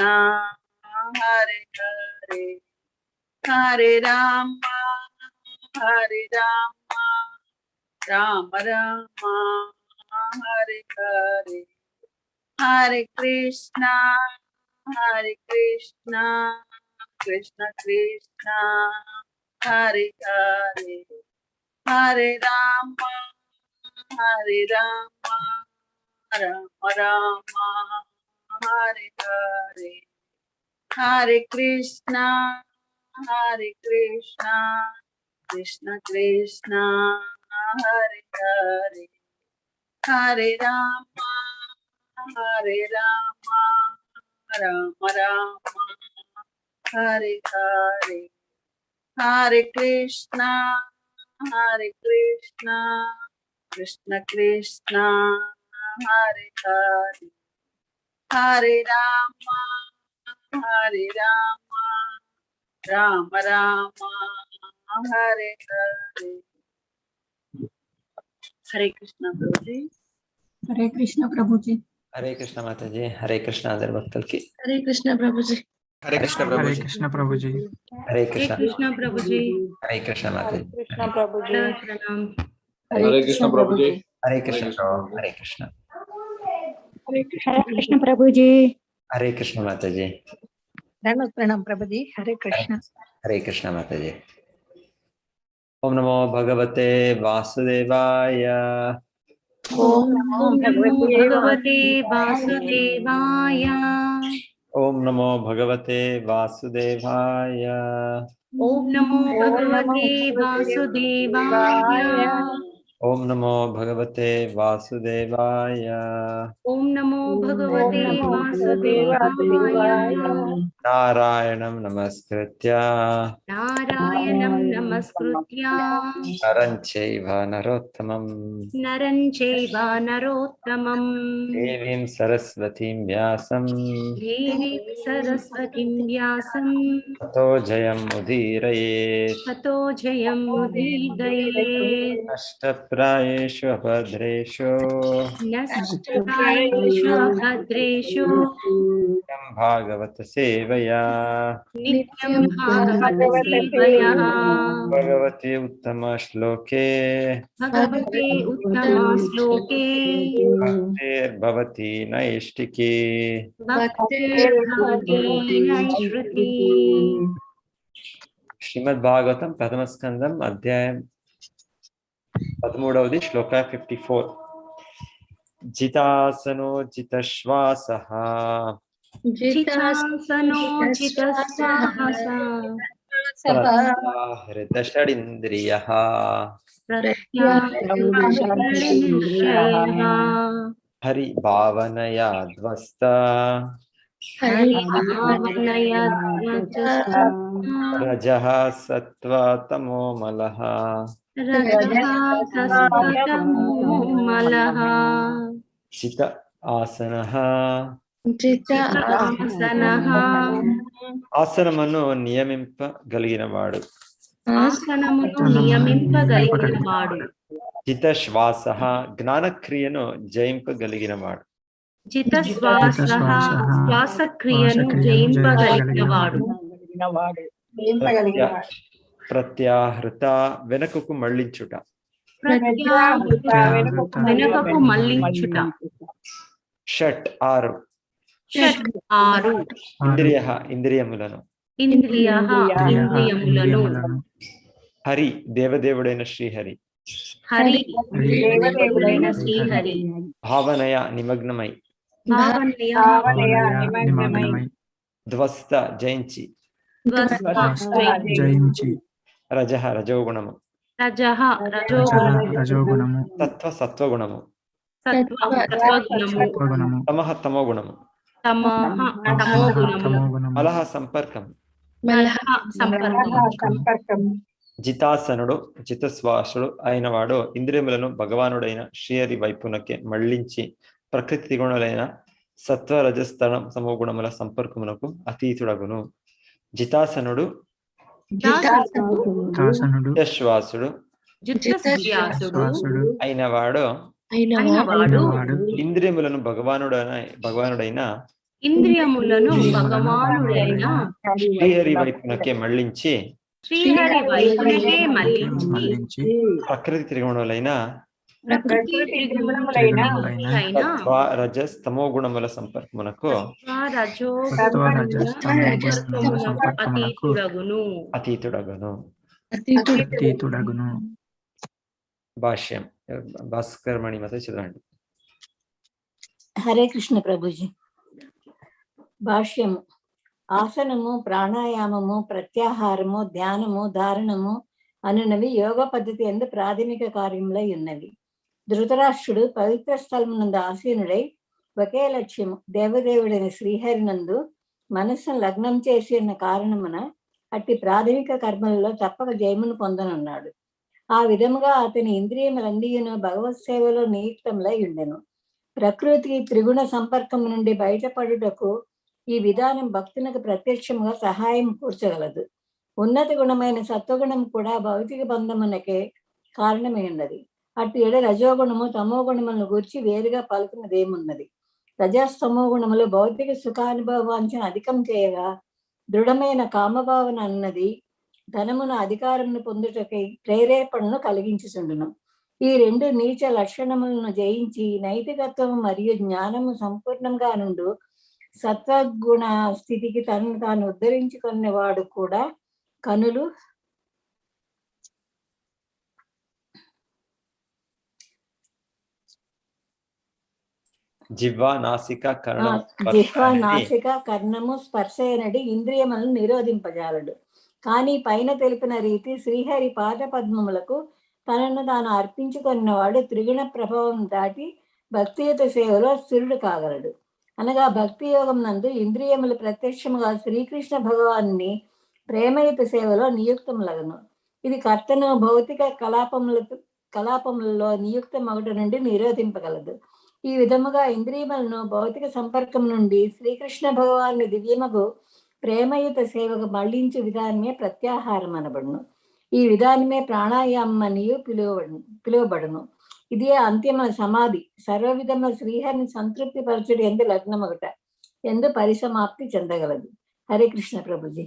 Hare Hare Hare Rama Hare Rama Rama Rama Hare Hare Hare Krishna Krishna Krishna Hare Hare Hare Rama Rama Rama Hare Hare Hare Krishna Krishna Krishna Hare Hare Hare Rama Rama Rama Hare Hare Hare Krishna Krishna Krishna Hare Hare Hare Rama Rama Rama Hare Hare Hare Krishna Prabhuji. Hare Krishna Prabhuji. Hare Krishna Mataji. Hare Krishna అందరి భక్తులకి. Hare Krishna Prabhuji. Hare Krishna Prabhuji. Hare Krishna Prabhuji. Hare Krishna Prabhuji. Hare Krishna Mataji. Hare Krishna Prabhuji. Hare Krishna Prabhu. Hare Krishna. Hare Krishna Prabhuji. Hare Krishna Mataji. Pranam Prabhuji. Hare Krishna. Hare Krishna Mataji. Om Namo Bhagavate Vasudevaya. Om Namo Bhagavate Vasudevaya. Om Namo Bhagavate Vasudevaya. Om Namo Bhagavate Vasudevaya. Om Namo Bhagavate Vasudevaya. Om Namo Bhagavate Vasudevaya. Narayanam Namaskritya. Narayanam Namaskritya. Naram Chaiva Narottamam. Naram Chaiva Narottamam. Devim Saraswatim Vyasam. Devi Saraswatim Vyasam. Tato Jayam Udirayet. Tato Jayam Udidayet. Ashtaprayeshu Abhadreshu. Nashtaprayeshu Abhadreshu. Nityam Bhagavata Sevaya. Nityam Bhagavata Sevaya. Bhagavate Uttama Shloke. Bhagavate Uttama Shloke. Bhaktir Bhavati Naishtiki. Bhaktir Bhavati Naishruti. Srimad Bhagavatam Prathama Skandam Adhyayam 13వ శ్లోక 54. జితాసనో జితశ్వాసః. Jitasano Jitasvahasa. హృదషడింద్రియః. Pratyahritashayah. Hari భావనయా ధ్వస్త. Harivavanaya Dvajasa. రజః సత్వ తమో మలః. Rajahasastamo malaha. చిత ఆసనః. Jitasanaha. ఆసనమును నియమింపగలిగినవాడు. ఆసనమును నియమింపగలిగినవాడు. జిత శ్వాస జ్ఞానక్రియను జయింపగలిగినవాడు. జిత శ్వాసక్రియను జయింపగలిగినవాడు. ప్రత్యాహృత వెనుకకు మళ్ళించుట. వెనుకకు మళ్ళించుట. Shut 6. Shut 6. ఇంద్రియములను. ఇంద్రియములను. హరి దేవదేవుడైన శ్రీహరి. హరి దేవదేవుడైన శ్రీహరి. భావనయ నిమగ్నమై. ధ్వస్త జయించి. రజః రజోగుణము. రజోగుణము. సత్వ సత్వగుణము. సత్వగుణము. తమః తమోగుణము. తమోగుణము. మలః సంపర్కం. సంపర్కం. జితాసనుడు జితశ్వాసుడు అయినవాడు ఇంద్రియములను భగవానుడైన శ్రీహరి వైపునకే మళ్లించి ప్రకృతి గుణులైన సత్వ రజస్తమ సమోగుణముల సంపర్కమునకు అతీతుడగును. జితాసనుడు జితశ్వాసుడు అయినవాడు ఇంద్రియములను భగవానుడైన ఇంద్రియములను భగవానుడైన శ్రీహరి వైపునకే మళ్ళించి శ్రీహరి వైపునకే మళ్ళించి ప్రకృతి త్రిగుణములైన ప్రకృతి త్రిగుణములైన సత్వ రజస్ తమో గుణముల సంపర్కమునకు అతీతుడగును. భాష్యం భాస్కర్ మణిమత చదవండి. హరే కృష్ణ ప్రభుజీ. భాష్యము. ఆసనము, ప్రాణాయామము, ప్రత్యాహారము, ధ్యానము, ధారణము అనునవి యోగ పద్ధతి యందు ప్రాథమిక కార్యములై ఉన్నవి. ధృతరాష్ట్రుడు పవిత్ర స్థలమునందు ఆసీనుడై ఒకే లక్ష్యము దేవదేవుడైన శ్రీహరినందు మనస్సును లగ్నం చేసి ఉన్న కారణమున అట్టి ప్రాథమిక కర్మలలో తప్పక జయమును పొందనున్నాడు. ఆ విధముగా అతని ఇంద్రియములన్నీయును భగవత్ సేవలో నియుక్తములై ఉండెను. ప్రకృతికి త్రిగుణ సంపర్కము నుండి బయటపడుటకు ఈ విధానం భక్తునికి ప్రత్యక్షముగా సహాయం కూర్చగలదు. ఉన్నత గుణమైన సత్వగుణం కూడా భౌతిక బంధమునకే కారణమై ఉన్నది. అటు ఎడ రజోగుణము తమో గుణములను గూర్చి వేరుగా పలుకున్నదేమున్నది. రజస్తమో గుణములు భౌతిక సుఖానుభవాంఛను అధికం చేయగా దృఢమైన కామభావన అన్నది ధనమును అధికారమును పొందుటకై ప్రేరేపణను కలిగించుచుండును. ఈ రెండు నీచ లక్షణములను జయించి నైతికత్వము మరియు జ్ఞానము సంపూర్ణంగా నుండు సత్వగుణ స్థితికి తనను తాను ఉద్ధరించుకునేవాడు కూడా కనులు జిహ్వ నాసిక కర్ణము స్పర్శయనడి ఇంద్రియములను నిరోధింపజాలడు. కానీ పైన తెలిపిన రీతి శ్రీహరి పాద పద్మములకు తనను తాను అర్పించుకున్నవాడు త్రిగుణ ప్రభావం దాటి భక్తియుత సేవలో స్థిరుడు కాగలడు. అనగా భక్తి యోగం నందు ఇంద్రియములు ప్రత్యక్షముగా శ్రీకృష్ణ భగవాన్ని ప్రేమయుత సేవలో నియుక్తములగను. ఇది కర్తను భౌతిక కలాపములలో నియుక్తమగుట నుండి నిరోధింపగలదు. ఈ విధముగా ఇంద్రియములను భౌతిక సంపర్కం నుండి శ్రీకృష్ణ భగవాన్ని దివ్యమగు ప్రేమయుత సేవకు మళ్లించు విధానమే ప్రత్యాహారం అనబడును. ఈ విధానమే ప్రాణాయామం అనియు పిలువబడును. ఇదే అంతిమ సమాధి. సర్వ విధముల శ్రీహరిని సంతృప్తి పరచుడు ఎందు లగ్నమగుట ఎందు పరిసమాప్తి చెందగలదు. హరే కృష్ణ ప్రభుజీ.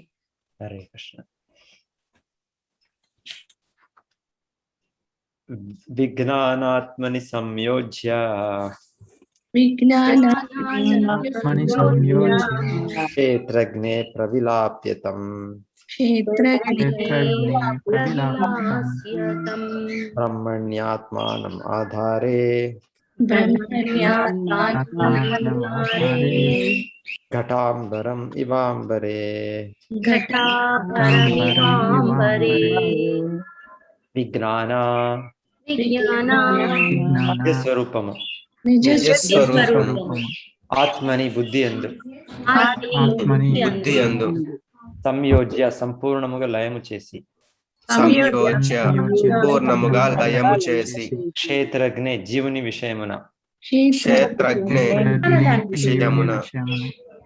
హరే కృష్ణ. విజ్ఞానాత్మని సంయోజ్య క్షేత్రజ్ఞే ప్రవిలాప్యతం బ్రహ్మణ్యాత్మానం ఆధారే ఘటాంబరం ఇవాంబరే విజ్ఞాన స్వరూపము ఆత్మని బుద్ధి యందు సంయోజ్య సంపూర్ణముగా లయము చేసి క్షేత్రజ్ఞే జీవుని విషయమున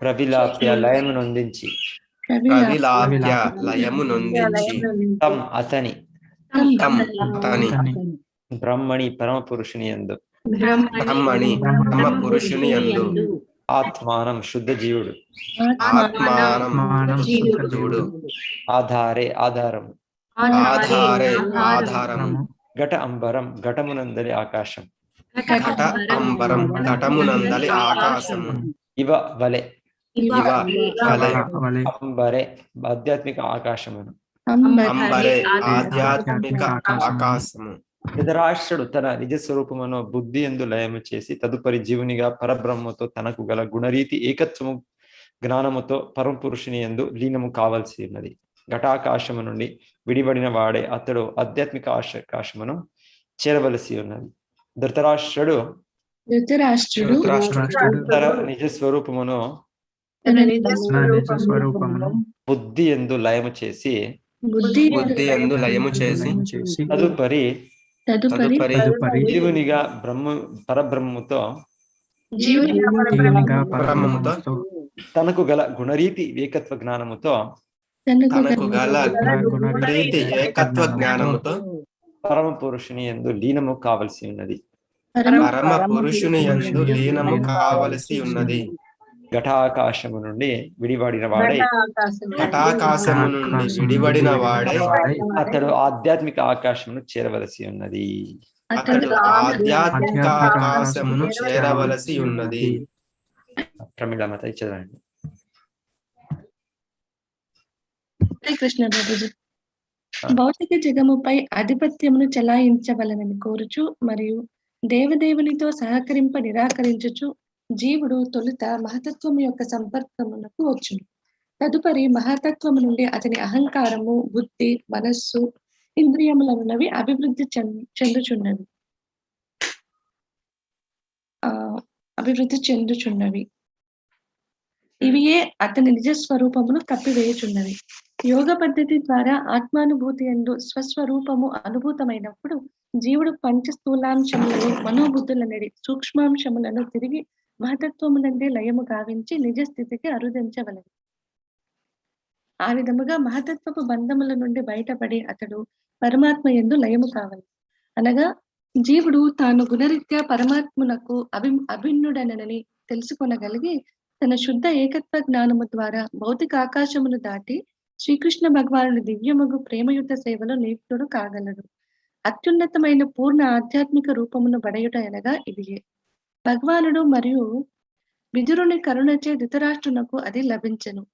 ప్రవిలాప్య లయము నొందించి తం అతని బ్రహ్మణి పరమ పురుషుని యందు ఆత్మానం శుద్ధ జీవుడు ఆధారే ఆధారము ఘట అంబరం ఘటమునందలి ఆకాశం ఇవ వలె అంబరే ఆధ్యాత్మిక ఆకాశమును ధృతరాష్ట్రుడు తన నిజ స్వరూపమును బుద్ధి యందు లయము చేసి తదుపరి జీవునిగా పరబ్రహ్మతో తనకు గల గుణరీతి ఏకత్వము జ్ఞానముతో పరమ పురుషుని యందు లీనము కావలసి ఉన్నది. ఘటాకాశము నుండి విడిబడిన వాడే అతడు ఆధ్యాత్మిక ఆకాశమును చేరవలసి ఉన్నది. ధృతరాష్ట్రుడు తన నిజ స్వరూపమును బుద్ధి యందు లయము చేసి తదుపరి జీవునిగా పరబ్రహ్మముతో తనకు గల గుణరీతి ఏకత్వ జ్ఞానముతో పరమ పురుషుని యందు లీనము కావలసి ఉన్నది. ఘటాకాశము నుండి విడివడిన వాడై ఘటాకాశము నుండి విడివడిన వాడై అతడు ఆధ్యాత్మిక ఆకాశమును చేరవలసి ఉన్నది. అతడు ఆధ్యాత్మిక ఆకాశమును చేరవలసి ఉన్నది. ప్రమిళమత చదవండి. హరే కృష్ణ ప్రభుజీ. భౌతిక జగముపై ఆధిపత్యమును చెలాయించవలనని కోరుచు మరియు దేవదేవునితో సహకరింప నిరాకరించుచు జీవుడు తొలుత మహతత్వము యొక్క సంపర్కమునకు వచ్చును. తదుపరి మహతత్వము నుండి అతని అహంకారము, బుద్ధి, మనస్సు, ఇంద్రియములనున్నవి అభివృద్ధి చెందుచున్నవి. ఇవియే అతని నిజ స్వరూపమును కప్పివేయుచున్నవి. యోగ పద్ధతి ద్వారా ఆత్మానుభూతి యందు స్వస్వరూపము అనుభూతమైనప్పుడు జీవుడు పంచస్థూలాంశములను మనోబుద్ధులనడి సూక్ష్మాంశములను తిరిగి మహతత్వమునందే లయము గావించి నిజ స్థితికి అరుదించవలెను. ఆ విధముగా మహతత్వపు బంధముల నుండి బయటపడి అతడు పరమాత్మ యందు లయము కావాలి. అనగా జీవుడు తాను గుణరీత్యా పరమాత్మనకు అభిన్నుడనని తెలుసుకొనగలిగి తన శుద్ధ ఏకత్వ జ్ఞానము ద్వారా భౌతిక ఆకాశమును దాటి శ్రీకృష్ణ భగవానుడి దివ్యముగు ప్రేమయుత సేవలో నియుక్తుడు కాగలడు. అత్యున్నతమైన పూర్ణ ఆధ్యాత్మిక రూపమును బడయుట అనగా ఇదియే. భగవానుడు మరియు విదురుని కరుణచే ధృతరాష్ట్రునకు అది లభించెను.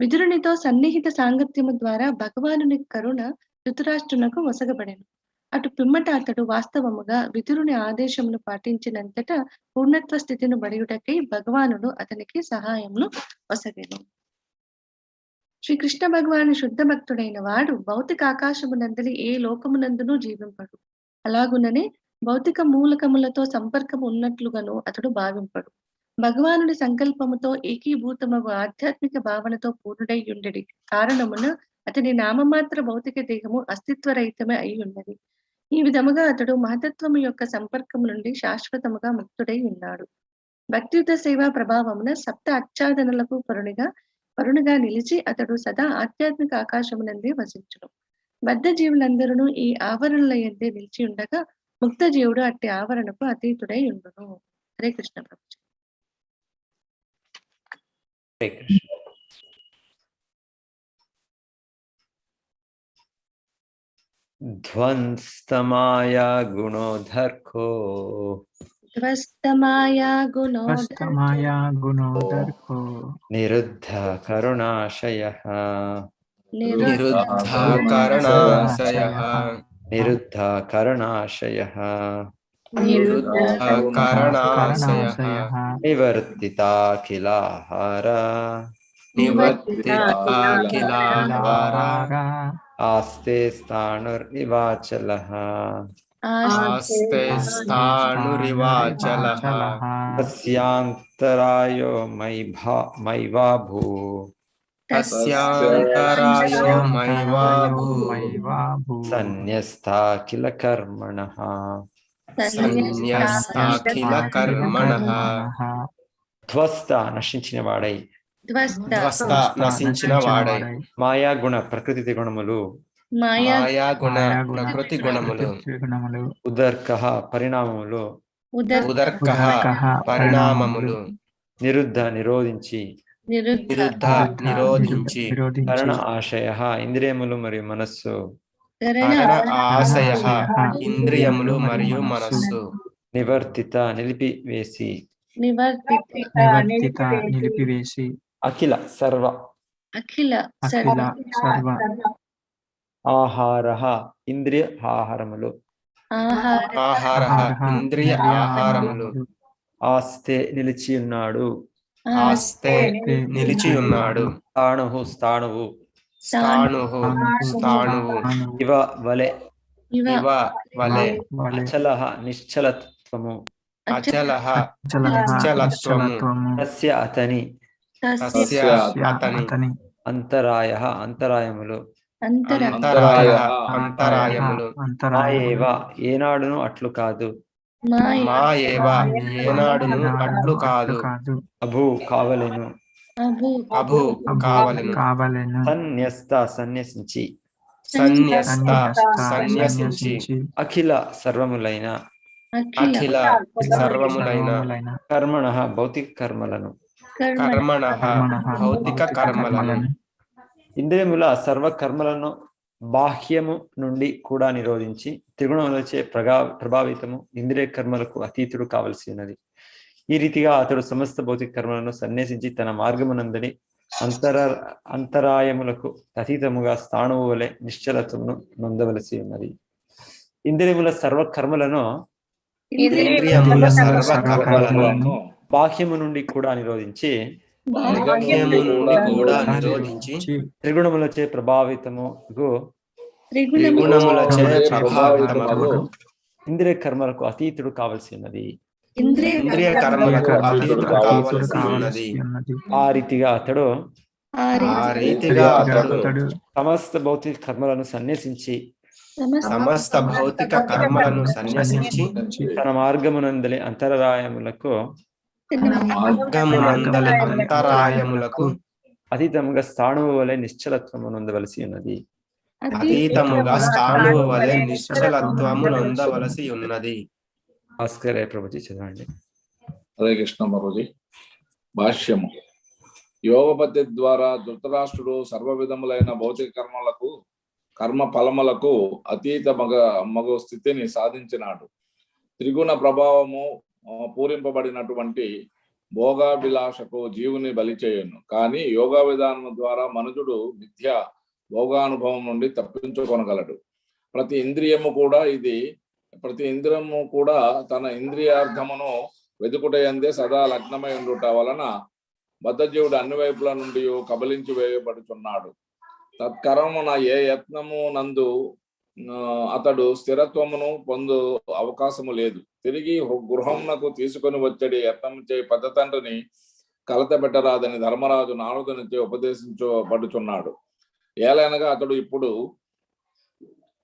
విదురునితో సన్నిహిత సాంగత్యము ద్వారా భగవానుని కరుణ ధృతరాష్ట్రునకు వసగబడెను. అటు పిమ్మట అతడు వాస్తవముగా విదురుని ఆదేశమును పాటించినంతటా పూర్ణత్వ స్థితిని బడియుటకై భగవానుడు అతనికి సహాయమును వసగెను. శ్రీకృష్ణ భగవాను శుద్ధ భక్తుడైన వాడు భౌతిక ఆకాశమునందలి ఏ లోకమునందునూ జీవింపడు. అలాగుననే భౌతిక మూలకములతో సంపర్కము ఉన్నట్లుగాను అతడు భావింపడు. భగవానుడి సంకల్పముతో ఏకీభూతమగు ఆధ్యాత్మిక భావనతో పూర్ణుడై ఉండడి కారణమున అతని నామమాత్ర భౌతిక దేహము అస్తిత్వరహితమే అయి ఉన్నది. ఈ విధముగా అతడు మహతత్వము యొక్క సంపర్కము నుండి శాశ్వతముగా ముక్తుడై ఉన్నాడు. భక్తియుత సేవా ప్రభావమున సప్త అచ్చాదనలకు పరునిగా నిలిచి అతడు సదా ఆధ్యాత్మిక ఆకాశమునందే వసించును. బద్ధ జీవులందరూ ఈ ఆవరణల యందే నిలిచి ఉండగా ముక్త జీవుడు అట్టి ఆవరణకు అతీతుడై ఉండును. హరే కృష్ణ ప్రభు. హరే కృష్ణ. ధ్వంస్తమాయా గుణోధర్కో నిరుద్ధ కరుణాశయః నివర్తితాఖిలాహార ఆస్తే స్థాణురివాచలః తస్యాంతరాయో మైవాభూ సన్యస్తాఖిల కర్మణః ధ్వస్త నశించిన వాడై మాయా గుణ ప్రకృతి గుణములు ఉదర్కః పరిణామములు నిరుద్ధ నిరోధించి కరణ ఆశయః ఇంద్రియములు మరియు మనస్సు నివర్తిత నిలిపివేసి అఖిల సర్వ ఆహారః ఇంద్రియ ఆహారములు ఆస్తే నిలిచి ఉన్నాడు స్థాణువు ఇవ వలె అచలః నిశ్చలత్వము తస్య అతని అంతరాయః అంతరాయములు మాయేవ ఏనాడును అట్లు కాదు అభూ కావలెను సన్యస్త సన్యసించి అఖిల సర్వములైన కర్మణః భౌతిక కర్మలను కర్మణః భౌతిక కర్మలను ఇంద్రియముల సర్వ కర్మలను బాహ్యము నుండి కూడా నిరోధించి త్రిగుణములచే ప్రభావితము ఇంద్రియ కర్మలకు అతీతుడు కావలసి ఉన్నది. ఈ రీతిగా అతడు సమస్త భౌతిక కర్మలను సన్యసించి తన మార్గమునందని అంతరాయములకు అతీతముగా స్థాణువు వలె నిశ్చలత్వమును నొందవలసి ఉన్నది. ఇంద్రియముల సర్వ కర్మలను బాహ్యము నుండి కూడా నిరోధించి త్రిగుణములచే ప్రభావితముగు ఇంద్రియ కర్మలకు అతీతుడు కావలసి ఉన్నది. ఆ రీతిగా అతడు సమస్త భౌతిక కర్మలను సన్యసించి తన మార్గమునందలి అంతరాయములకు అతీతముగా స్థాణువు వలె నిశ్చలత్వము నొందవలసి ఉన్నది. భాస్కరే ప్రభుజీ చదవండి. హరే కృష్ణ ప్రభుజీ. భాష్యము. యోగ పద్ధతి ద్వారా ధృతరాష్ట్రుడు సర్వ విధములైన భౌతిక కర్మ ఫలములకు అతీత మగ స్థితిని సాధించినాడు. త్రిగుణ ప్రభావము పూరింపబడినటువంటి భోగాభిలాషకు జీవుని బలి చేయను. కానీ యోగా విధానం ద్వారా మనుజుడు మిథ్య భోగానుభవం నుండి తప్పించుకొనగలడు. ప్రతి ఇంద్రియము కూడా తన ఇంద్రియార్థమును వెతుకుటయందే సదా లగ్నమై ఉండుట వలన బద్ధజీవుడు అన్ని వైపుల నుండి కబలించి వేయబడుచున్నాడు. తత్కరమున ఏ యత్నము నందు అతడు స్థిరత్వమును పొందు అవకాశము లేదు. తిరిగి గృహమునకు తీసుకొని వచ్చడి యత్నము చే పద్ధతండ్రిని కలత పెట్టరాదని ధర్మరాజు నారదునిచే ఉపదేశించబడుచున్నాడు. ఏలైనగా అతడు ఇప్పుడు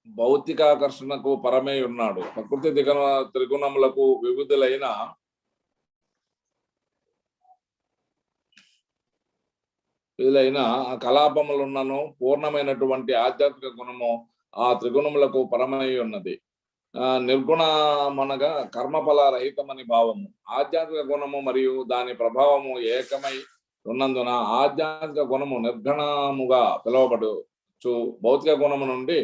భౌతికాకర్షణకు పరమై ఉన్నాడు. ప్రకృతి త్రిగుణములకు వివిధులైన కలాపములున్నను పూర్ణమైనటువంటి ఆధ్యాత్మిక గుణము ఆ త్రిగుణములకు పరమై ఉన్నది. నిర్గుణమనగా కర్మఫల రహితమని భావము. ఆధ్యాత్మిక గుణము మరియు దాని ప్రభావము ఏకమై ఉన్నందున ఆధ్యాత్మిక గుణము నిర్గుణముగా పిలువబడుచు భౌతిక గుణము నుండి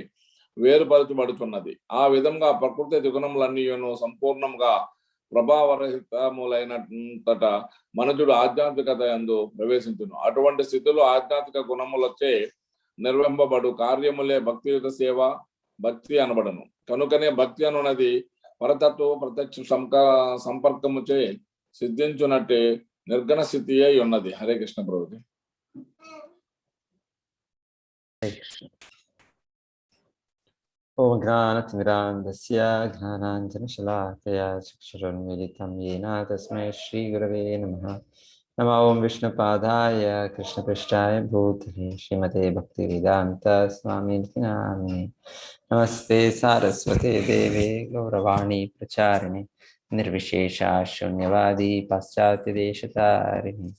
వేరుపరచబడుతున్నది. ఆ విధంగా ప్రకృతి త్రిగుణములన్నీయును సంపూర్ణంగా ప్రభావరహితములైనంతట మనుజుడు ఆధ్యాత్మికత యందు ప్రవేశించును. అటువంటి స్థితిలో ఆధ్యాత్మిక గుణములచే నిర్వహింపబడు కార్యములే భక్తియుత సేవ భక్తి అనబడను. కనుకనే భక్తి అనున్నది పరతత్వ ప్రత్యక్ష సంపర్కముచే సిద్ధించునట్టే నిర్గణ స్థితి అయి ఉన్నది. హరే కృష్ణ ప్రభుజీ. ఓం జ్ఞానతిమిరాంధస్య జ్ఞానాంజనశలాకయా చక్షురున్మిలితం యేన తస్మై శ్రీగురవే నమః. నమో ఓం విష్ణుపాదాయ కృష్ణపృష్ఠాయ భూతలే శ్రీమతే భక్తివేదాంత స్వామినితి నామినే. నమస్తే సారస్వతే దేవే గౌరవాణి ప్రచారిణి నిర్విశేష శూన్యవాది పాశ్చాత్య దేశతారిణి.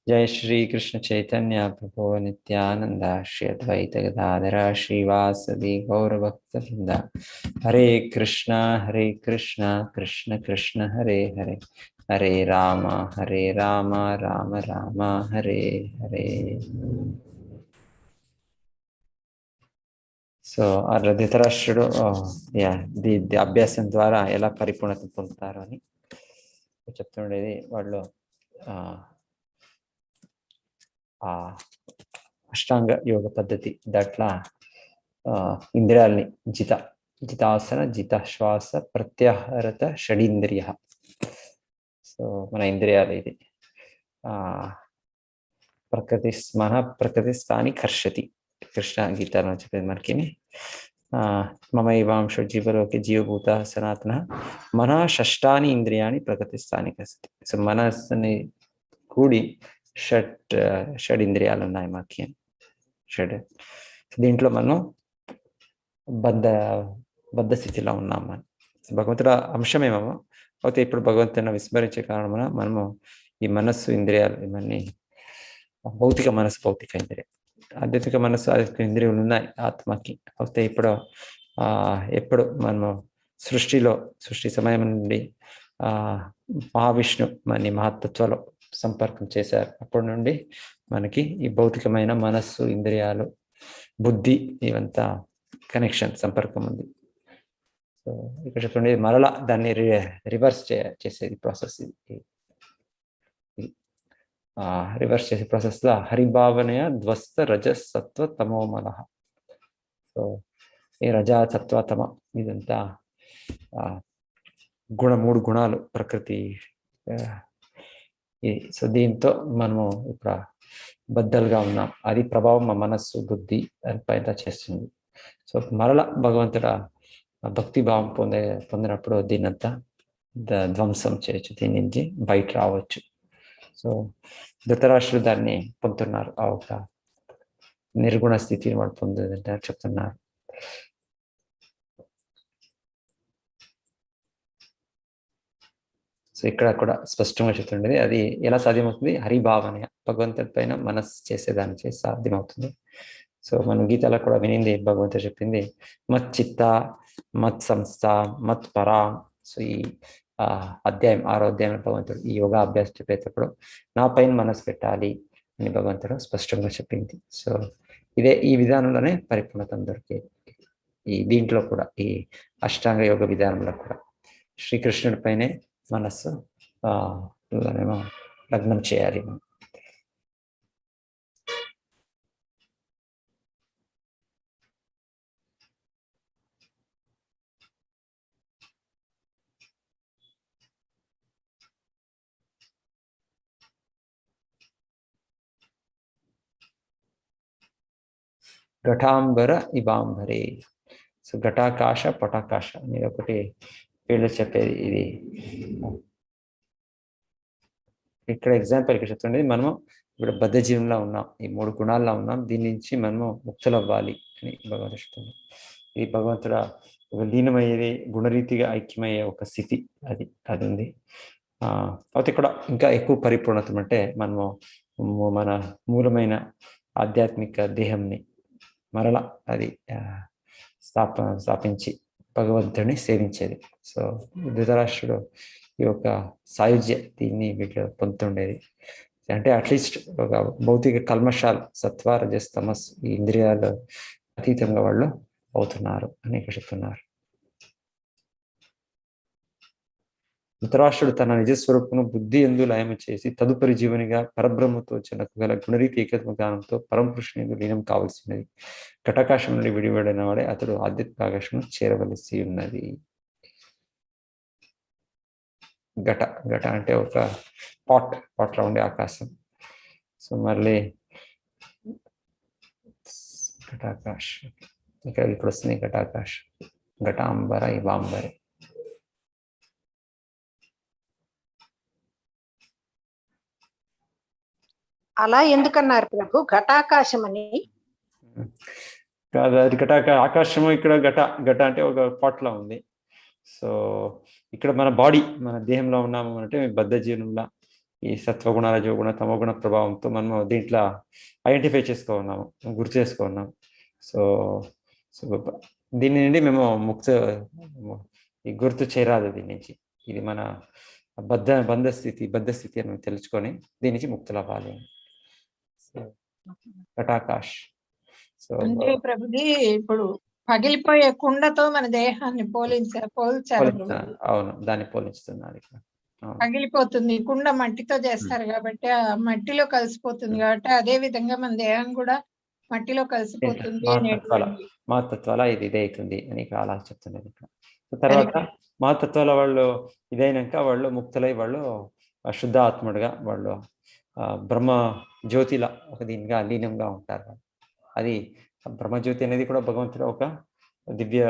जय श्री कृष्ण चैतन्य प्रभु नित्यानंद श्री अद्वैत गदाधर श्रीवासदि गौर भक्तवृंद. हरे कृष्ण कृष्ण कृष्ण हरे हरे हरे राम राम राम हरे हरे. సో ధృతరాష్ట్రుడు అభ్యాసం ద్వారా ఎలా పరిపూర్ణత పొందుతారు అని చెప్తుండేది. వాళ్ళు అష్టాంగ యోగ పద్ధతి దాంట్లో ఇంద్రియాలని జితాసన జితశ్వాస ప్రత్యాహారత షడింద్రియ. సో మన ఇంద్రియాలు ఇది ప్రకృతి స్థాని కర్షతి. కృష్ణ గీతలో చెప్పేది మనకి మమైవాంశో జీవలోకి జీవభూత సనాతన మన షష్టాని ఇంద్రియాని ప్రకృతి స్థాని కర్షతి. సో మనస్సుని కూడి షడ్ ఇంద్రియాలు ఉన్నాయి మనకి. దీంట్లో మనం బద్ధ స్థితిలో ఉన్నాం. మనం భగవంతుడు అంశమేమో అయితే ఇప్పుడు భగవంతుని విస్మరించే కారణమున మనము ఈ మనస్సు ఇంద్రియాలు ఇవన్నీ భౌతిక మనస్సు భౌతిక ఇంద్రియ, ఆధ్యాత్మిక మనస్సు ఆధ్యాత్మిక ఇంద్రియాలు ఉన్నాయి ఆత్మకి. అయితే ఎప్పుడు మనము సృష్టి సమయం నుండి మహావిష్ణు మన మహత్తత్వలో సంపర్కం చేశారు. అప్పటి నుండి మనకి ఈ భౌతికమైన మనస్సు, ఇంద్రియాలు, బుద్ధి ఇవంతా కనెక్షన్, సంపర్కం ఉంది. సో ఇక్కడ చెప్పండి, మరలా దాన్ని రివర్స్ చేసేది ప్రాసెస్ ఇది. రివర్స్ చేసే ప్రాసెస్ లో హరిభావనయ ధ్వస్త రజస్ సత్వ తమోమల. సో ఈ రజ, సత్వ, తమ ఇదంతా మూడు గుణాలు ప్రకృతి. సో దీంతో మనము ఇప్పుడు బద్దలుగా ఉన్నాం. అది ప్రభావం మా మనస్సు, బుద్ధి పైన చేస్తుంది. సో మరల భగవంతుడ భక్తి భావం పొందినప్పుడు దీనంతా ధ్వంసం చేయొచ్చు, దీని నుంచి బయట రావచ్చు. సో ధృతరాష్ట్రుడు దాన్ని పొందుతున్నారు, ఆ ఒక నిర్గుణ స్థితిని వాడు పొందుతుంటారు చెప్తున్నారు. సో ఇక్కడ కూడా స్పష్టంగా చెప్తుండేది, అది ఎలా సాధ్యమవుతుంది? హరిభావన, భగవంతుడి పైన మనస్సు చేసేదాన్ని చేసి సాధ్యమవుతుంది. సో మనం గీతలో కూడా వినింది, భగవంతుడు చెప్పింది మత్ చిత్త, మత్ సంస్థ, మత్ పరా. సో ఈ అధ్యాయం 6వ అధ్యాయంలో భగవంతుడు ఈ యోగా అభ్యాసం చెప్పేటప్పుడు నా పైన మనసు పెట్టాలి అని భగవంతుడు స్పష్టంగా చెప్పింది. సో ఇదే ఈ విధానంలోనే పరిపూర్ణత దొరికేది. ఈ దీంట్లో కూడా ఈ అష్టాంగ యోగ విధానంలో కూడా శ్రీకృష్ణుడి పైనే మనస్సు లగ్నం చేయాలి. ఘటాంబర ఇవాంబరే. సో ఘటాకాశ, పటాకాశ అనేది ఒకటి వీళ్ళు చెప్పేది. ఇది ఇక్కడ ఎగ్జాంపుల్ ఇక్కడ చెప్తుండేది, మనము ఇప్పుడు బద్ధ జీవనంలో ఉన్నాం, ఈ 3 గుణాల్లో ఉన్నాం, దీని నుంచి మనము ముక్తులు అవ్వాలి అని భగవంతుడు చెప్తుంది. ఇది భగవంతుడు లీనమయ్యేది, గుణరీతిగా ఐక్యమయ్యే ఒక స్థితి అది ఉంది. అయితే ఇక్కడ ఇంకా ఎక్కువ పరిపూర్ణత అంటే మనము మన మూలమైన ఆధ్యాత్మిక దేహంని మరలా అది స్థాపించి భగవంతుడిని సేవించేది. సో ధృతరాష్ట్రుడు ఈ యొక్క సాయుధ్య దీన్ని వీళ్ళు పొందుతుండేది. అంటే అట్లీస్ట్ ఒక భౌతిక కల్మషాలు, సత్వ, రజస్, తమస్, ఈ ఇంద్రియాలు అతీతంగా వాళ్ళు అవుతున్నారు అని ఇక్కడ చెప్తున్నారు. ధృతరాష్ట్రుడు తన నిజస్వరూపమును బుద్ధి యందు లయము చేసి తదుపరి జీవనిగా పరబ్రహ్మతో జనకు గల గుణరీతి ఏకత్మ జ్ఞానంతో పరమపురుషుని యందు లీనం కావలసినది. ఘటాకాశం నుండి విడిపడిన వాడే అతడు ఆధ్యాత్మిక ఆకాశం చేరవలసి ఉన్నది. ఘట అంటే ఒక పాట్ లో ఉండే ఆకాశం. సో మళ్ళీ ఘటాకాశ్ ఇక్కడ వస్తుంది, ఘటాకాశ్, ఘటాంబర ఇవాంబరే. అలా ఎందుకన్నారు ప్రభు ఘటాకాశం అని? కాదు, అది ఆకాశము, ఇక్కడ ఘట అంటే ఒక పాట్లో ఉంది. సో ఇక్కడ మన బాడీ, మన దేహంలో ఉన్నాము అంటే బద్ధ జీవనంలో ఈ సత్వగుణ, రజోగుణ, తమోగుణ ప్రభావంతో మనం దీంట్లో ఐడెంటిఫై చేసుకున్నాము, గుర్తు చేసుకున్నాము. సో దీని నుండి మేము ఈ గుర్తు చేరాదు దీని నుంచి. ఇది మన బద్ధ స్థితి అని మేము తెలుసుకొని దీని నుంచి ముక్తులు అవ్వాలి. సో ఘటాకాశ్. సో అంటే ప్రభుజీ ఇప్పుడు పగిలిపోయే కుండతో మన దేహాన్ని పోల్చారు. అవును, దాన్ని పోలిస్తున్నారు ఇక్కడ. పగిలిపోతుంది, కుండ మట్టితో చేస్తారు కాబట్టి ఆ మట్టిలో కలిసిపోతుంది కాబట్టి అదే విధంగా మన దేహం కూడా మట్టిలో కలిసిపోతుంది. మహత్తత్వాల ఇది ఇదే అవుతుంది అని ఇక్కడ అలా చెప్తున్నారు ఇక్కడ. తర్వాత మహత్తత్వాల వాళ్ళు ఇదైనాక వాళ్ళు ముక్తులై వాళ్ళు శుద్ధ ఆత్ముడుగా వాళ్ళు బ్రహ్మ జ్యోతిలా ఒక దీనిగా లీనంగా ఉంటారు. అది బ్రహ్మజ్యోతి అనేది కూడా భగవంతుడు ఒక దివ్య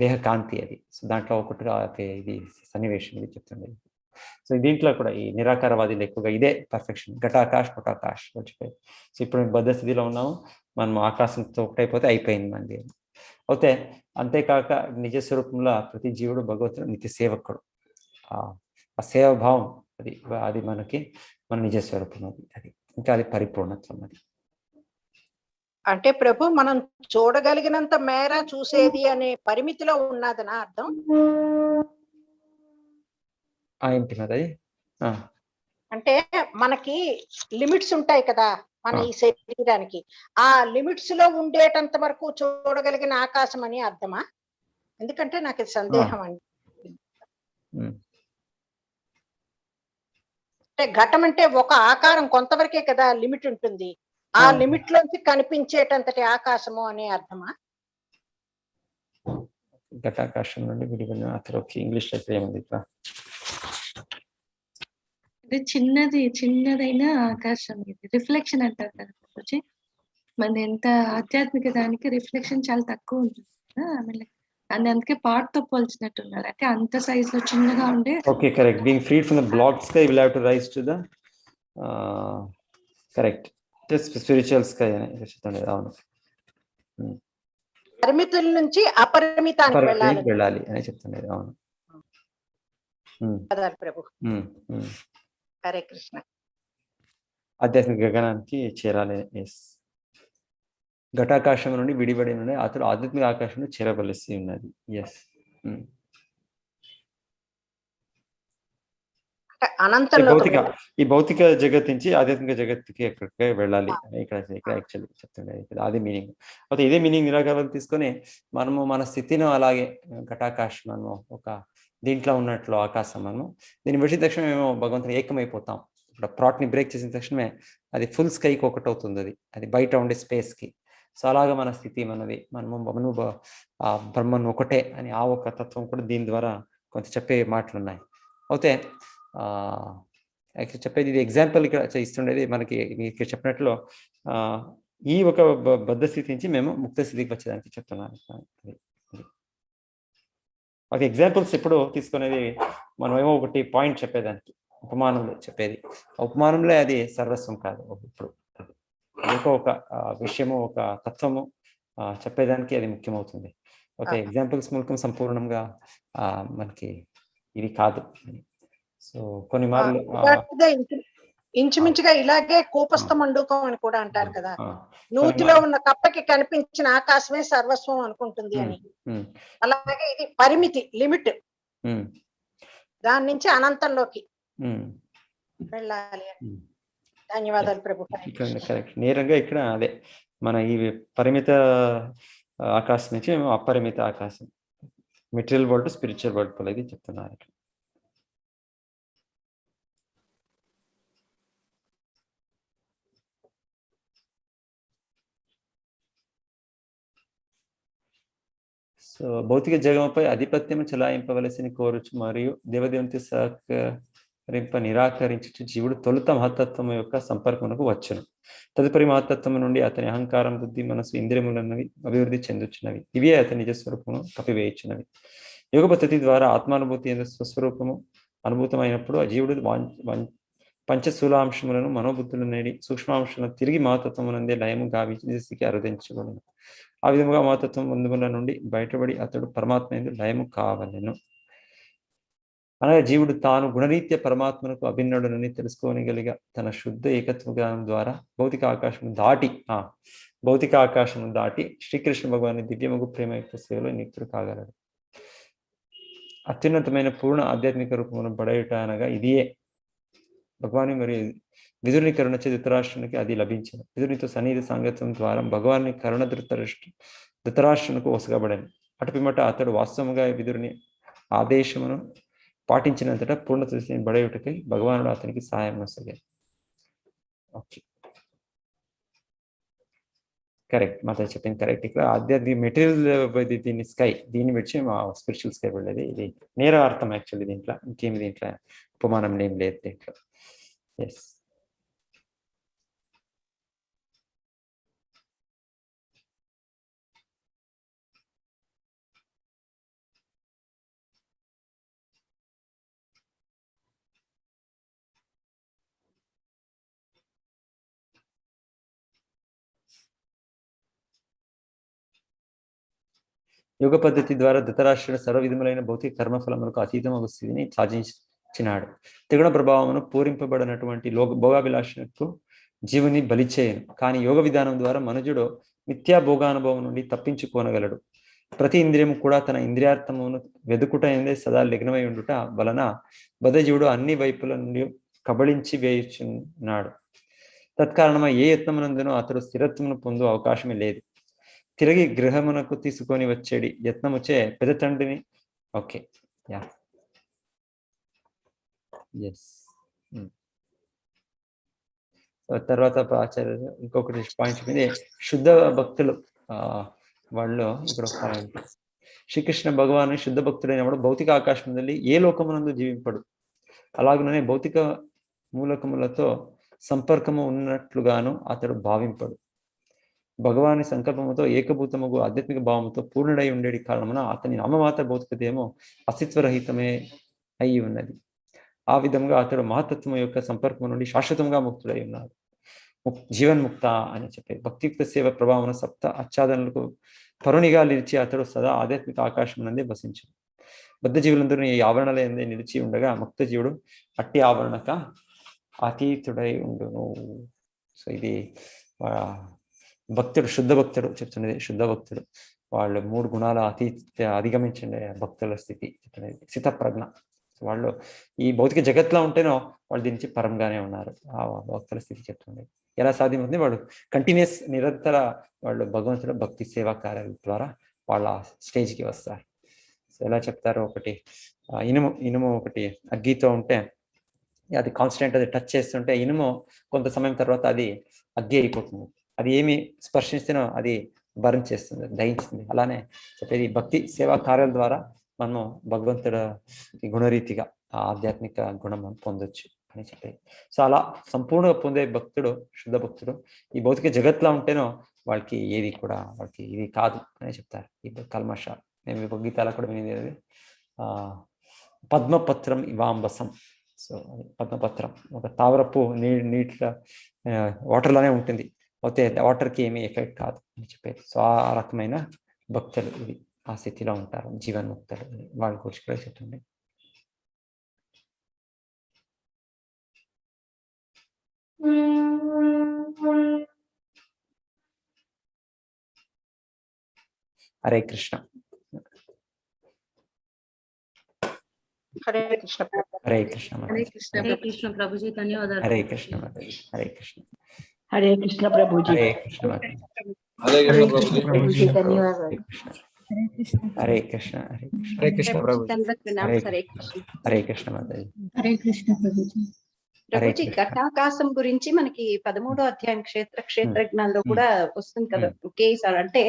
దేహ కాంతి అది. సో దాంట్లో ఒకటిగా ఇది సన్నివేశం ఇది చెప్తుండేది. సో దీంట్లో కూడా ఈ నిరాకారవాదిలు ఎక్కువగా ఇదే పర్ఫెక్షన్, ఘటాకాశ్, పటాకాశ్ వచ్చిపోయి. సో ఇప్పుడు మేము బద్ధ స్థితిలో ఉన్నాము, మనం ఆకాశంతో ఒకటైపోతే అయిపోయింది మనది. అయితే అంతేకాక నిజ స్వరూపంలో ప్రతి జీవుడు భగవంతుడు నిత్య సేవకుడు. ఆ సేవాభావం అది మనకి మన నిజ స్వరూపం అది ఇంకా అది పరిపూర్ణత్వం. అది అంటే ప్రభు మనం చూడగలిగినంత మేర చూసేది అనే పరిమితిలో ఉన్నదనా అర్థం? ఏంటి మరి అంటే మనకి లిమిట్స్ ఉంటాయి కదా మన ఈ శరీరానికి, ఆ లిమిట్స్ లో ఉండేటంత వరకు చూడగలిగిన ఆకాశం అని అర్థమా? ఎందుకంటే నాకు ఇది సందేహం అండి. అంటే ఘటం అంటే ఒక ఆకారం కొంతవరకే కదా లిమిట్ ఉంటుంది, ఆ లిమిట్ లోంచి కనిపించేటంతటి ఆకాశము అనే అర్థమా? ఘటాకాశం నుండి విడిపోయిన అతను ఇంగ్లీష్ లో ఏముంది ఇట్లా అంటే చిన్నదైన ఆకాశం ఇది రిఫ్లెక్షన్ అంటారు కదా ప్రభుజీ. మన ఎంత ఆధ్యాత్మిక దానికి రిఫ్లెక్షన్ చాలా తక్కువ ఉంటుంది కదా, అందుకే పార్ట్ తో పోల్చినట్టున్నారు. అంటే అంత సైజ్ లో చిన్నగా ఉండే. Okay, correct. Being freed from the black sky will have to rise to the correct spiritual sky అని చెప్తాను. అవును, పరిమితుల నుంచి అపరిమితానికి వెళ్ళాలి అని చెప్తుండేది. అవును ప్రభు. హరే కృష్ణ. ఆధ్యాత్మిక గగనానికి చేరాలి. ఎస్, ఘటాకాశం నుండి విడిపడి నుండి అతడు ఆధ్యాత్మిక ఆకాశంలో చేరవలసి ఉన్నది. ఎస్, ఈ భౌతిక జగత్ నుంచి ఆధ్యాత్మిక జగత్తుకి ఎక్కడికి వెళ్ళాలి అని ఇక్కడ యాక్చువల్లీ చెప్తుండే. అదే మీనింగ్. అయితే ఇదే మీనింగ్ నిరాకరణ తీసుకొని మనము మన స్థితిని అలాగే ఘటాకాశం మనము ఒక దీంట్లో ఉన్నట్లు ఆకాశం మనము దీన్ని విడిచిన తక్షణమే మేము భగవంతుని ఏకమైపోతాం. ఇప్పుడు ప్రాట్ని బ్రేక్ చేసిన తక్షణమే అది ఫుల్ స్కైకి ఒకటి అవుతుంది, అది బయట ఉండే స్పేస్కి. సో అలాగా మన స్థితి మనది, మనము ఆ బ్రహ్మను ఒకటే అని ఆ ఒక తత్వం కూడా దీని ద్వారా కొంత చెప్పే మాటలు ఉన్నాయి. అయితే చెప్పేది ఇది ఎగ్జాంపుల్ ఇక్కడ ఇస్తుండేది మనకి ఇక్కడ చెప్పినట్లు ఈ ఒక బద్ధ స్థితి నుంచి మేము ముక్త స్థితికి వచ్చేదానికి చెప్తున్నాను. ఒక ఎగ్జాంపుల్స్ ఎప్పుడు తీసుకునేది మనమేమో ఒకటి పాయింట్ చెప్పేదానికి ఉపమానంలో చెప్పేది, ఉపమానంలో అది సర్వస్వం కాదు. ఇప్పుడు ఒక విషయము ఒక తత్వము చెప్పేదానికి అది ముఖ్యమవుతుంది. ఓకే, ఎగ్జాంపుల్స్ మూలకం సంపూర్ణంగా మనకి ఇది కాదు. సో కొన్ని మార్లు ఇంచుమించుగా ఇలాగే కోపస్థ మండూకం అని కూడా అంటారు కదా, నూతిలో ఉన్న కప్పకి కనిపించిన ఆకాశమే సర్వస్వం అనుకుంటుంది అని. అలాగే ఇది పరిమితి, లిమిట్, దాని నుంచి అనంతంలోకి వెళ్ళాలి అని. ధన్యవాదాలు ప్రభు. కరెక్ట్. నేరంగా ఇక్కడ అదే మన ఈ పరిమిత ఆకాశం నుంచి అపరిమిత ఆకాశం, మెటీరియల్ వరల్డ్ స్పిరిచువల్ వరల్డ్ అనేది చెప్తున్నారు ఇక్కడ. సో భౌతిక జగంపై ఆధిపత్యం చెలాయింపవలసిన కోరుచు మరియు దేవదేవునితో సహకరింప నిరాకరించు జీవుడు తొలుత మహత్తత్వం యొక్క సంపర్కమునకు వచ్చును. తదుపరి మహత్తత్వం నుండి అతని అహంకారం, బుద్ధి, మనసు, ఇంద్రియములన్నవి అభివృద్ధి చెందుచున్నవి. ఇవే అతని నిజస్వరూపమును కప్పివేయుచున్నవి. యోగ పద్ధతి ద్వారా ఆత్మానుభూతి స్వస్వరూపము అనుభూతమైనప్పుడు ఆ జీవుడు పంచస్థూలాంశములను మనోబుద్ధులు నేడి సూక్ష్మాంశాలను తిరిగి మహతత్వమునందే లయము గావించి స్థితికి అరుదించబడును. ఆ విధముగా మహతత్వం బంధువుల నుండి బయటపడి అతడు పరమాత్మ యందు లయము కావలెను. అనగా జీవుడు తాను గుణరీత్య పరమాత్మకు అభిన్నుడనని తెలుసుకోనిగలిగా తన శుద్ధ ఏకత్వ జ్ఞానం ద్వారా భౌతిక ఆకాశము దాటి శ్రీకృష్ణ భగవాని దివ్యముగు ప్రేమయుక్త సేవలో నిత్యుడు కాగలడు. అత్యున్నతమైన పూర్ణ ఆధ్యాత్మిక రూపమును బడయుట అనగా ఇదియే. భగవాని మరియు విదురుని కరుణచే ధృతరాష్ట్రునికి అది లభించింది. విదురునితో సన్నిధి సాంగత్యం ద్వారా భగవాని కరుణ ధృతరాష్ట్రునికి ఒసగబడను. అటు పిమ్మట అతడు వాస్తవముగా విదురుని ఆదేశమును పాటించినంతటా పూర్ణ దృష్టిని బడయుటకై భగవానుడు అతనికి సహాయం వసగాడు. Okay, correct. మాతో చెప్పింది కరెక్ట్. ఇక్కడ ఆధ్యాత్మిక మెటీరియల్ దీన్ని స్కై, దీన్ని విడిచి మా స్పిరిచువల్ స్కై వెళ్ళేది. ఇది నేర అర్థం యాక్చువల్లీ. దీంట్లో ఇంకేమి దీంట్లో ఉపమానం ఏం లేదు దీంట్లో. ఎస్, యోగ పద్ధతి ద్వారా ధృతరాష్ట్రుడు సర్వ విధములైన భౌతిక కర్మఫలములకు అతీతమగు స్థితిని సాధించినాడు. త్రిగుణ ప్రభావమును పూరింపబడినటువంటి భోగాభిలాషకు జీవుని బలిచేయను. కానీ యోగ విధానం ద్వారా మనుజుడు మిథ్యా భోగానుభవం నుండి తప్పించుకోనగలడు. ప్రతి ఇంద్రియము కూడా తన ఇంద్రియార్థమును వెదుకుట ఎందే సదా లగ్నమై ఉండుట వలన బద్ధజీవుడు అన్ని వైపుల నుండి కబళించి వేయుచున్నాడు. తత్కారణమై ఏ యత్నమునందునో అతడు స్థిరత్వమును పొందు అవకాశమే లేదు. తిరిగి గృహమునకు తీసుకొని వచ్చేడి యత్నముచే పెద్ద తండ్రిని ఓకే యా ఎస్. తర్వాత ఆచార్య ఇంకొకటి పాయింట్ చెప్పింది, శుద్ధ భక్తులు వాళ్ళు ఇక్కడ శ్రీకృష్ణ భగవాను శుద్ధ భక్తుడైనప్పుడు భౌతిక ఆకాశముంದಲ್ಲಿ ఏ లోకమునందు జీవింపడు, అలాగనే భౌతిక మూలకములతో సంపర్కము ఉన్నట్లుగాను అతడు భావింపడు. భగవాని సంకల్పముతో ఏకభూతముగు ఆధ్యాత్మిక భావముతో పూర్ణుడై ఉండేది కారణమున అతని నామమాత్ర భౌతిక దేహము అస్తిత్వరహితమే అయి ఉన్నది. ఆ విధంగా అతడు మహతత్వము యొక్క సంపర్కము నుండి శాశ్వతంగా ముక్తుడై ఉన్నాడు. జీవన్ముక్త అని చెప్పి భక్తియుక్త సేవ ప్రభావమున సప్త ఆచ్ఛాదనలకు పరునిగా నిలిచి అతడు సదా ఆధ్యాత్మిక ఆకాశం నందే వసించు. బద్ధ జీవులందరూ ఈ ఆవరణల ఎందే నిలిచి ఉండగా ముక్త జీవుడు అట్టి ఆవరణక అతీతుడై ఉండును. సో ఇది భక్తుడు, శుద్ధ భక్తుడు చెప్తున్నది. శుద్ధ భక్తుడు వాళ్ళు 3 గుణాల అధిగమించండి భక్తుల స్థితి చెప్తున్నది. స్థితప్రజ్ఞ వాళ్ళు ఈ భౌతిక జగత్లో ఉంటేనో వాళ్ళు దీని నుంచి పరంగానే ఉన్నారు. ఆ భక్తుల స్థితి చెప్తుంది. ఎలా సాధ్యమవుతుంది? వాళ్ళు కంటిన్యూస్ నిరంతర వాళ్ళు భగవంతుడు భక్తి సేవా కార్యాల ద్వారా వాళ్ళ స్టేజ్కి వస్తారు. సో ఎలా చెప్తారు, ఒకటి ఇనుము ఒకటి అగ్గితో ఉంటే అది కాన్స్టెంట్, అది టచ్ చేస్తుంటే ఇనుము కొంత సమయం తర్వాత అది అగ్గి అయిపోతుంది. అది ఏమి స్పర్శిస్తేనో అది బర్న్ చేస్తుంది, దహించుతుంది. అలానే చెప్పేది భక్తి సేవా కార్యాల ద్వారా మనము భగవంతుడు గుణరీతిగా ఆధ్యాత్మిక గుణం పొందొచ్చు అని చెప్పేది. సో అలా సంపూర్ణంగా పొందే భక్తుడు శుద్ధ భక్తుడు ఈ భౌతిక జగత్లో ఉంటేనో వాళ్ళకి ఏది కూడా వాళ్ళకి ఇది కాదు అని చెప్తారు. ఈ కల్మషాలు మేము గీతాలో కూడా వినేది పద్మపత్రం ఇవాంబసం. సో పద్మపత్రం ఒక తావరపు నీటిలో వాటర్లోనే ఉంటుంది, అయితే వాటర్కి ఏమీ ఎఫెక్ట్ కాదు అని చెప్పేది. సో ఆ రకమైన భక్తులు ఇది ఆ స్థితిలో ఉంటారు, జీవన్ముక్తులు. వాళ్ళ గురించి కూడా చెప్తుంది. హరే కృష్ణ. హరే కృష్ణ. హరే కృష్ణ. హరే కృష్ణ ప్రభుజీ, ధన్యవాదాలు. హరే కృష్ణ. హరే కృష్ణ. హరే కృష్ణ ప్రభుజీ. హరే కృష్ణ. హరే కృష్ణ ప్రభుజీ. ధన్యవాదాలు. హరే కృష్ణ. హరే కృష్ణ ప్రభుజీ. హరే కృష్ణ మాతాజీ. హరే కృష్ణ ప్రభుజీ. ప్రభుజీ ఘటాకాశం గురించి మనకి 13వ అధ్యాయం క్షేత్రజ్ఞానంలో కూడా వస్తుంది కదా ఒకేసారి. అంటే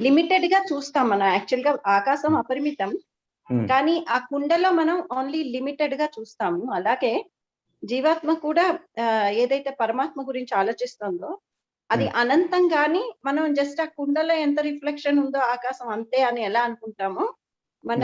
లిమిటెడ్ గా చూస్తాం మనం. యాక్చువల్ గా ఆకాశం అపరిమితం, కానీ ఆ కుండలో మనం ఓన్లీ లిమిటెడ్ గా చూస్తాము. అలాగే జీవాత్మ కూడా ఏదైతే పరమాత్మ గురించి ఆలోచిస్తుందో అది అనంతం, గాని మనం జస్ట్ ఆ కుండలో ఎంత రిఫ్లెక్షన్ ఉందో ఆకాశం అంతే అని ఎలా అనుకుంటామో